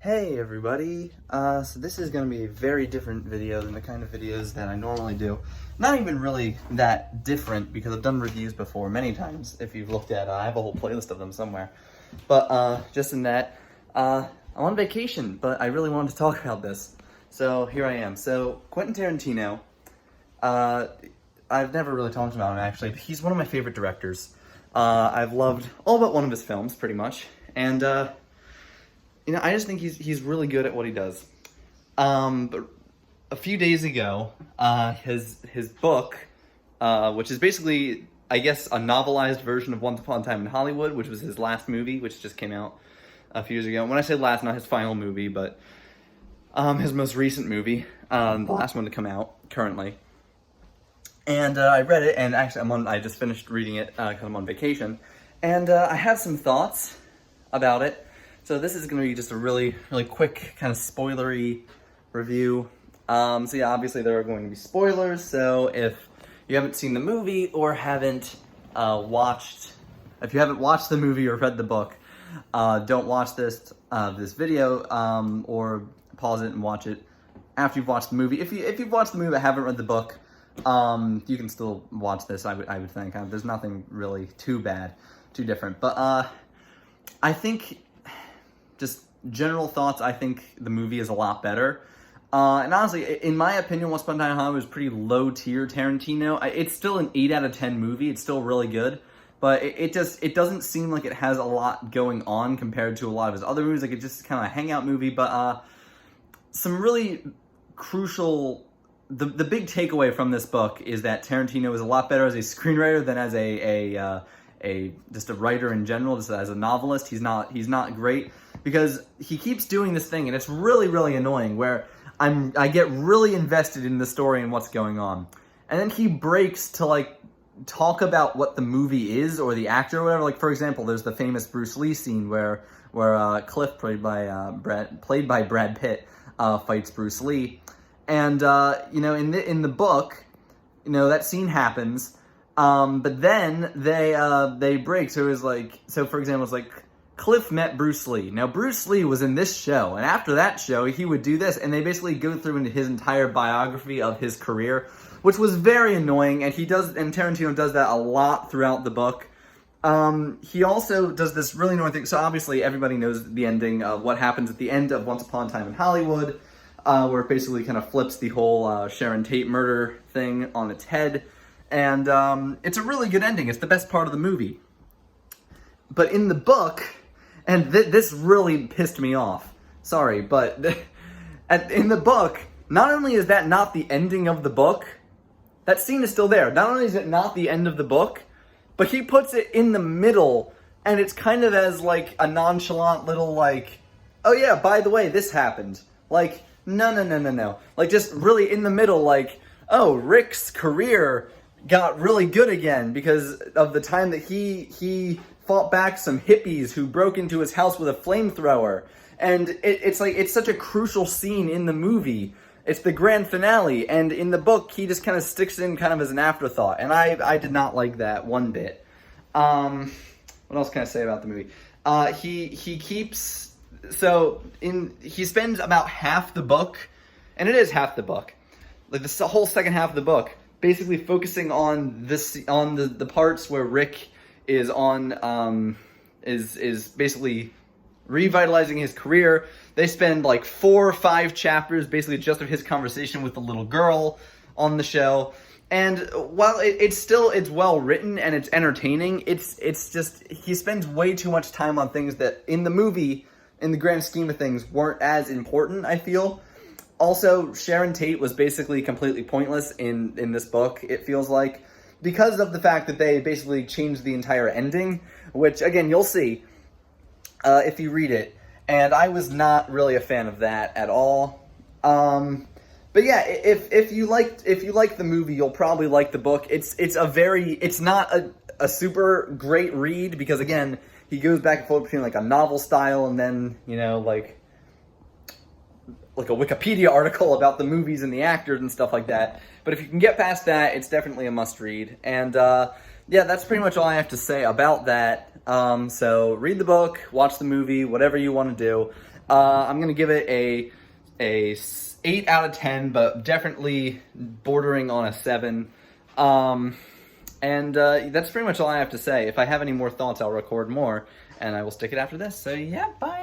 Hey everybody, so this is going to be a very different video than the kind of videos that I normally do. Not even really that different because I've done reviews before many times. If you've looked at, I have a whole playlist of them somewhere. But just in that, I'm on vacation, but I really wanted to talk about this. So here I am. So Quentin Tarantino, I've never really talked about him actually, but he's one of my favorite directors. I've loved all but one of his films pretty much, and I just think he's really good at what he does. But a few days ago, his book, which is basically, I guess, a novelized version of Once Upon a Time in Hollywood, which was his last movie, which just came out a few years ago. When I say last, not his final movie, but his most recent movie, the last one to come out currently. And I read it, and actually I just finished reading it because I'm on vacation, and I have some thoughts about it. So this is going to be just a really, really quick, kind of spoilery review. So yeah, obviously there are going to be spoilers, so if you haven't seen the movie or haven't if you haven't watched the movie or read the book, don't watch this video, or pause it and watch it after you've watched the movie. If you've watched the movie but haven't read the book, you can still watch this, I would think. There's nothing really too bad, too different. But I think, just general thoughts, I think the movie is a lot better. And honestly, in my opinion, Once Upon a Time in Hollywood is pretty low tier Tarantino. It's still an 8 out of 10 movie. It's still really good. But it doesn't seem like it has a lot going on compared to a lot of his other movies. Like, it's just kind of a hangout movie. But some really crucial... The big takeaway from this book is that Tarantino is a lot better as a screenwriter than as just a writer in general, just as a novelist. He's not great because he keeps doing this thing, and it's really, really annoying, where I get really invested in the story and what's going on, and then he breaks to like talk about what the movie is or the actor or whatever. Like, for example, there's the famous Bruce Lee scene where Cliff, played by Brad Pitt, fights Bruce Lee, and in the book, that scene happens. But then they break. So it was like, for example, it's like Cliff met Bruce Lee. Now Bruce Lee was in this show, and after that show, he would do this, and they basically go through into his entire biography of his career, which was very annoying. And Tarantino does that a lot throughout the book. He also does this really annoying thing. So obviously everybody knows the ending of what happens at the end of Once Upon a Time in Hollywood, where it basically kind of flips the whole Sharon Tate murder thing on its head. And it's a really good ending. It's the best part of the movie. But in the book, and this really pissed me off. Sorry, but in the book, not only is that not the ending of the book, that scene is still there. Not only is it not the end of the book, but he puts it in the middle, and it's kind of as like a nonchalant little like, oh yeah, by the way, this happened. Like, no. Like, just really in the middle, like, oh, Rick's career got really good again because of the time that he fought back some hippies who broke into his house with a flamethrower. And it's such a crucial scene in the movie. It's the grand finale, and in the book, he just kind of sticks in kind of as an afterthought. And I did not like that one bit. What else can I say about the movie? He spends about half the book, and it is half the book, like the whole second half of the book, basically focusing on the parts where Rick is is basically revitalizing his career. They spend like 4 or 5 chapters basically just of his conversation with the little girl on the show. And while it's well written and it's entertaining, it's just he spends way too much time on things that in the movie, in the grand scheme of things, weren't as important, I feel. Also, Sharon Tate was basically completely pointless in this book, it feels like, because of the fact that they basically changed the entire ending, which, again, you'll see if you read it. And I was not really a fan of that at all. But yeah, if you like the movie, you'll probably like the book. It's not a super great read because, again, he goes back and forth between like a novel style and then, like a Wikipedia article about the movies and the actors and stuff like that. But if you can get past that, it's definitely a must-read. And yeah, that's pretty much all I have to say about that. So read the book, watch the movie, whatever you want to do. I'm gonna give it a 8 out of 10, but definitely bordering on a 7. And that's pretty much all I have to say. If I have any more thoughts, I'll record more, and I will stick it after this. So yeah, bye.